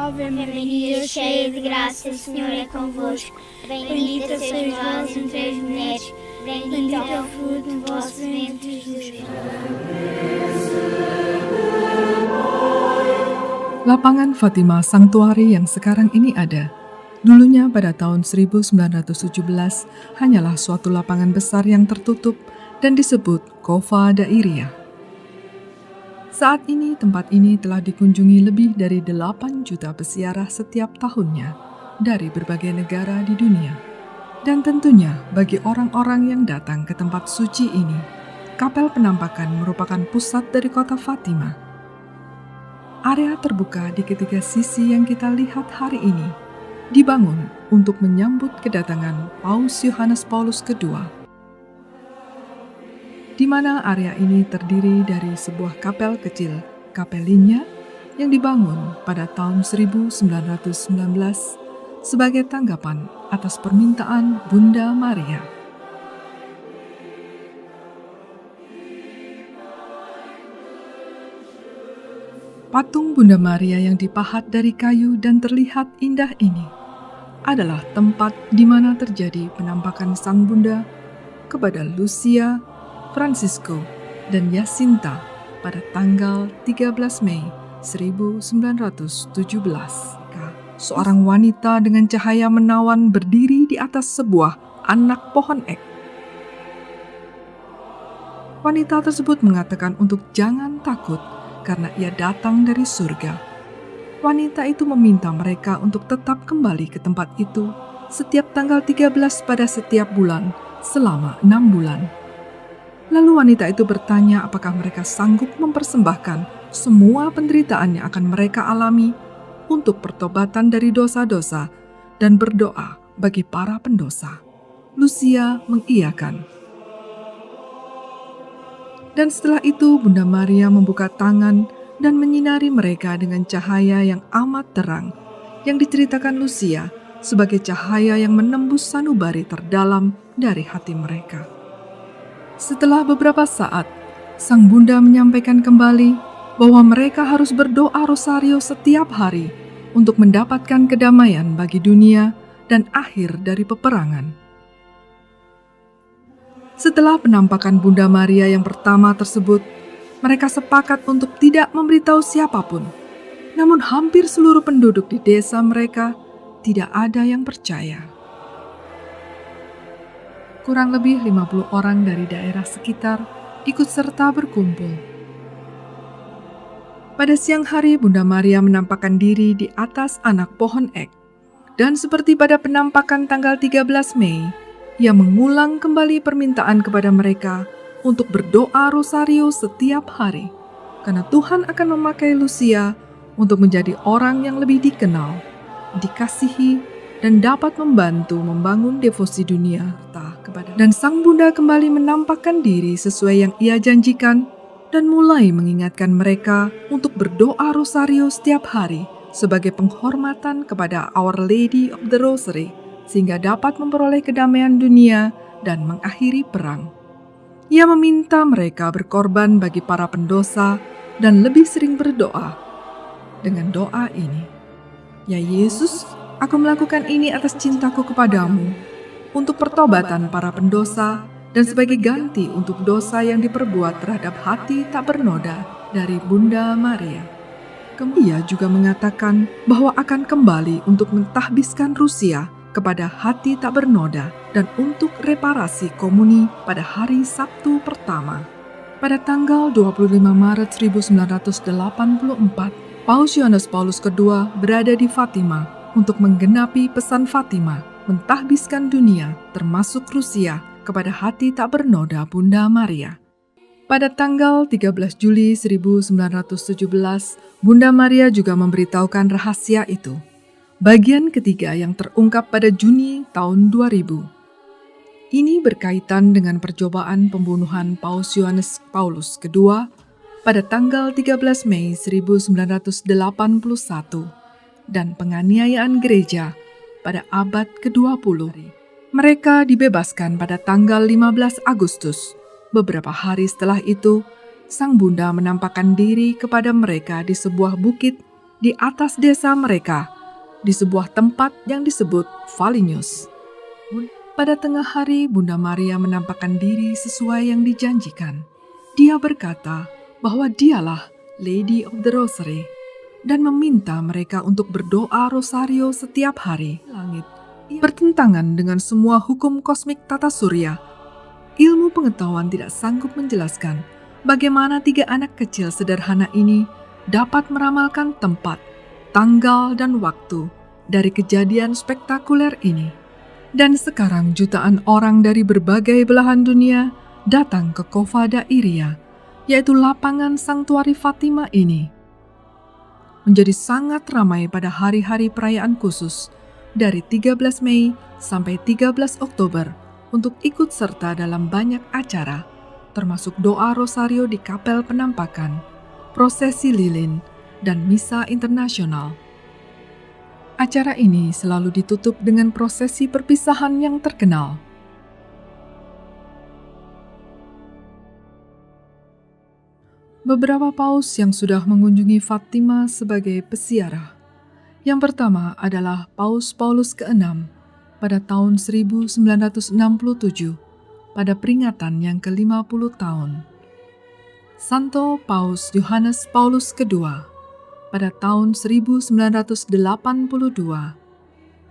Ave Maria, cheia de graça, o Senhor é convosco. Bendita sois vós entre as mulheres, bendito é o fruto do vosso ventre, Jesus. Lapangan Fatima Sanctuary yang sekarang ini ada, dulunya pada tahun 1917 hanyalah suatu lapangan besar yang tertutup dan disebut Kova Dairiyah. Saat ini tempat ini telah dikunjungi lebih dari 8 juta peziarah setiap tahunnya dari berbagai negara di dunia. Dan tentunya bagi orang-orang yang datang ke tempat suci ini, Kapel Penampakan merupakan pusat dari kota Fatima. Area terbuka di ketiga sisi yang kita lihat hari ini dibangun untuk menyambut kedatangan Paus Yohanes Paulus II, di mana area ini terdiri dari sebuah kapel kecil, Kapelinya, yang dibangun pada tahun 1919 sebagai tanggapan atas permintaan Bunda Maria. Patung Bunda Maria yang dipahat dari kayu dan terlihat indah ini adalah tempat di mana terjadi penampakan Sang Bunda kepada Lucia, Francisco, dan Jacinta pada tanggal 13 Mei 1917. Seorang wanita dengan cahaya menawan berdiri di atas sebuah anak pohon ek. Wanita tersebut mengatakan untuk jangan takut karena ia datang dari surga. Wanita itu meminta mereka untuk tetap kembali ke tempat itu setiap tanggal 13 pada setiap bulan selama 6 bulan. Lalu wanita itu bertanya apakah mereka sanggup mempersembahkan semua penderitaan yang akan mereka alami untuk pertobatan dari dosa-dosa dan berdoa bagi para pendosa. Lucia mengiyakan. Dan setelah itu Bunda Maria membuka tangan dan menyinari mereka dengan cahaya yang amat terang, yang diceritakan Lucia sebagai cahaya yang menembus sanubari terdalam dari hati mereka. Setelah beberapa saat, Sang Bunda menyampaikan kembali bahwa mereka harus berdoa rosario setiap hari untuk mendapatkan kedamaian bagi dunia dan akhir dari peperangan. Setelah penampakan Bunda Maria yang pertama tersebut, mereka sepakat untuk tidak memberitahu siapapun. Namun hampir seluruh penduduk di desa mereka tidak ada yang percaya. Kurang lebih 50 orang dari daerah sekitar ikut serta berkumpul. Pada siang hari Bunda Maria menampakkan diri di atas anak pohon ek. Dan seperti pada penampakan tanggal 13 Mei, ia mengulang kembali permintaan kepada mereka untuk berdoa rosario setiap hari, karena Tuhan akan memakai Lucia untuk menjadi orang yang lebih dikenal, dikasihi, dan dapat membantu membangun devosi dunia kepada. Dan Sang Bunda kembali menampakkan diri sesuai yang ia janjikan dan mulai mengingatkan mereka untuk berdoa rosario setiap hari sebagai penghormatan kepada Our Lady of the Rosary, sehingga dapat memperoleh kedamaian dunia dan mengakhiri perang. Ia meminta mereka berkorban bagi para pendosa dan lebih sering berdoa dengan doa ini. Ya Yesus, aku melakukan ini atas cintaku kepadamu, untuk pertobatan para pendosa dan sebagai ganti untuk dosa yang diperbuat terhadap hati tak bernoda dari Bunda Maria. Ia juga mengatakan bahwa akan kembali untuk mentahbiskan Rusia kepada hati tak bernoda dan untuk reparasi komuni pada hari Sabtu pertama. Pada tanggal 25 Maret 1984, Paus Yohanes Paulus II berada di Fatima untuk menggenapi pesan Fatima, mentahbiskan dunia termasuk Rusia kepada hati tak bernoda Bunda Maria. Pada tanggal 13 Juli 1917, Bunda Maria juga memberitahukan rahasia itu. Bagian ketiga yang terungkap pada Juni tahun 2000. Ini berkaitan dengan percobaan pembunuhan Paus Yohanes Paulus II pada tanggal 13 Mei 1981 dan penganiayaan gereja pada abad ke-20. Mereka dibebaskan pada tanggal 15 Agustus. Beberapa hari setelah itu, Sang Bunda menampakkan diri kepada mereka di sebuah bukit di atas desa mereka, di sebuah tempat yang disebut Valinus. Pada tengah hari, Bunda Maria menampakkan diri sesuai yang dijanjikan. Dia berkata bahwa dialah Lady of the Rosary dan meminta mereka untuk berdoa rosario setiap hari. Langit bertentangan dengan semua hukum kosmik tata surya. Ilmu pengetahuan tidak sanggup menjelaskan bagaimana 3 anak kecil sederhana ini dapat meramalkan tempat, tanggal, dan waktu dari kejadian spektakuler ini. Dan sekarang jutaan orang dari berbagai belahan dunia datang ke Cova da Iria, yaitu lapangan Sanktuari Fatima ini. Menjadi sangat ramai pada hari-hari perayaan khusus dari 13 Mei sampai 13 Oktober untuk ikut serta dalam banyak acara, termasuk doa rosario di Kapel Penampakan, prosesi lilin, dan misa internasional. Acara ini selalu ditutup dengan prosesi perpisahan yang terkenal. Beberapa paus yang sudah mengunjungi Fatima sebagai peziarah. Yang pertama adalah Paus Paulus ke-6 pada tahun 1967 pada peringatan yang ke-50 tahun. Santo Paus Yohanes Paulus II pada tahun 1982,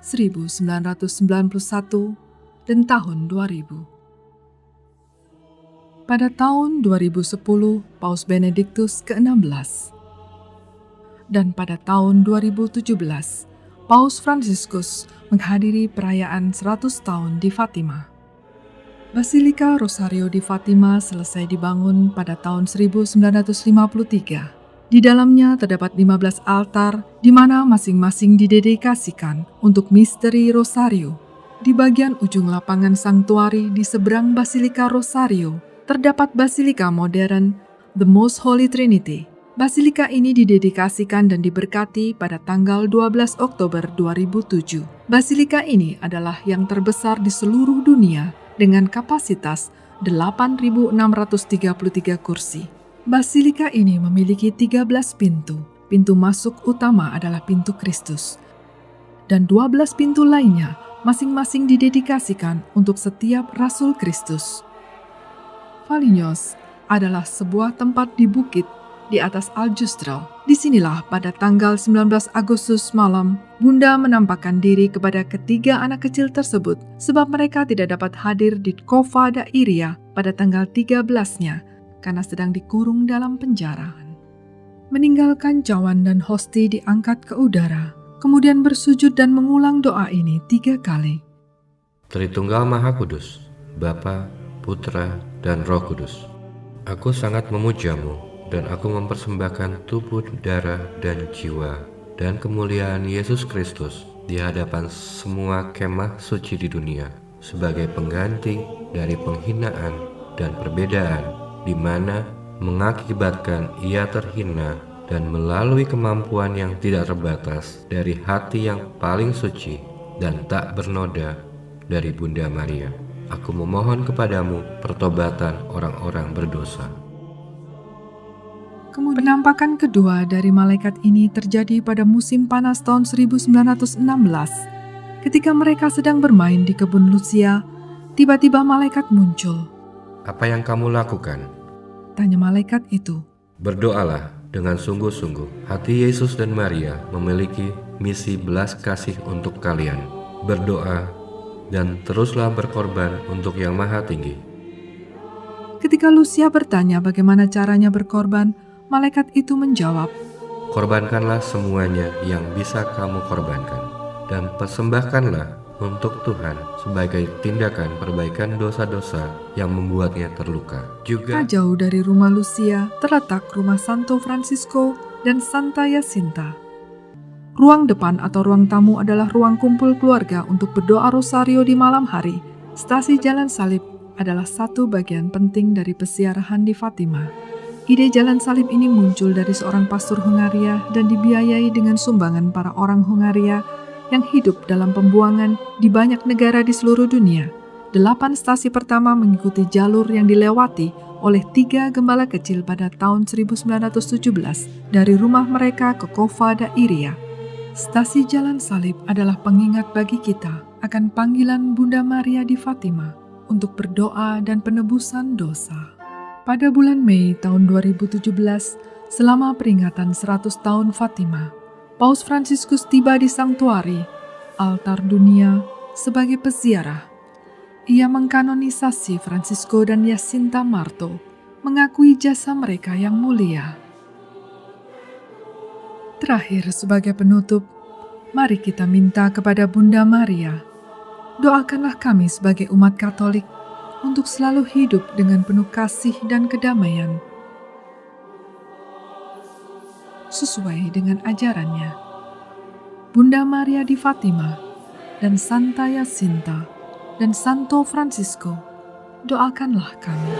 1991, dan tahun 2000. Pada tahun 2010, Paus Benediktus ke-16. Dan pada tahun 2017, Paus Fransiskus menghadiri perayaan 100 tahun di Fatima. Basilika Rosario di Fatima selesai dibangun pada tahun 1953. Di dalamnya terdapat 15 altar di mana masing-masing didedikasikan untuk misteri Rosario. Di bagian ujung lapangan sanktuari di seberang Basilika Rosario terdapat basilika modern The Most Holy Trinity. Basilika ini didedikasikan dan diberkati pada tanggal 12 Oktober 2007. Basilika ini adalah yang terbesar di seluruh dunia dengan kapasitas 8.633 kursi. Basilika ini memiliki 13 pintu. Pintu masuk utama adalah pintu Kristus. Dan 12 pintu lainnya masing-masing didedikasikan untuk setiap Rasul Kristus. Valinus adalah sebuah tempat di bukit di atas Aljustral. Disinilah pada tanggal 19 Agustus malam, Bunda menampakkan diri kepada ketiga anak kecil tersebut sebab mereka tidak dapat hadir di Cova da Iria pada tanggal 13-nya karena sedang dikurung dalam penjara. Meninggalkan cawan dan hosti diangkat ke udara, kemudian bersujud dan mengulang doa ini 3 kali. Tritunggal Maha Kudus, Bapa, Putra, dan Roh Kudus. Aku sangat memujamu, dan aku mempersembahkan tubuh, darah, dan jiwa, dan kemuliaan Yesus Kristus di hadapan semua kemah suci di dunia, sebagai pengganti dari penghinaan dan perbedaan, di mana mengakibatkan ia terhina, dan melalui kemampuan yang tidak terbatas dari hati yang paling suci dan tak bernoda dari Bunda Maria. Aku memohon kepadamu pertobatan orang-orang berdosa. Kemudian penampakan kedua dari malaikat ini terjadi pada musim panas tahun 1916. Ketika mereka sedang bermain di kebun Lucia, tiba-tiba malaikat muncul. Apa yang kamu lakukan? Tanya malaikat itu. Berdoalah dengan sungguh-sungguh. Hati Yesus dan Maria memiliki misi belas kasih untuk kalian. Berdoa dan teruslah berkorban untuk Yang Maha Tinggi. Ketika Lucia bertanya bagaimana caranya berkorban, malaikat itu menjawab, korbankanlah semuanya yang bisa kamu korbankan, dan persembahkanlah untuk Tuhan sebagai tindakan perbaikan dosa-dosa yang membuatnya terluka. Juga jauh dari rumah Lucia terletak rumah Santo Francisco dan Santa Jacinta. Ruang depan atau ruang tamu adalah ruang kumpul keluarga untuk berdoa rosario di malam hari. Stasi Jalan Salib adalah satu bagian penting dari peziarahan di Fatima. Ide Jalan Salib ini muncul dari seorang pastor Hungaria dan dibiayai dengan sumbangan para orang Hungaria yang hidup dalam pembuangan di banyak negara di seluruh dunia. 8 stasi pertama mengikuti jalur yang dilewati oleh 3 gembala kecil pada tahun 1917 dari rumah mereka ke Kova Dairia. Stasi Jalan Salib adalah pengingat bagi kita akan panggilan Bunda Maria di Fatima untuk berdoa dan penebusan dosa. Pada bulan Mei tahun 2017, selama peringatan 100 tahun Fatima, Paus Fransiskus tiba di Sanktuari, altar dunia, sebagai peziarah. Ia mengkanonisasi Francisco dan Jacinta Marto, mengakui jasa mereka yang mulia. Terakhir, sebagai penutup, mari kita minta kepada Bunda Maria, doakanlah kami sebagai umat Katolik untuk selalu hidup dengan penuh kasih dan kedamaian, sesuai dengan ajarannya. Bunda Maria di Fatima dan Santa Jacinta dan Santo Francisco, doakanlah kami.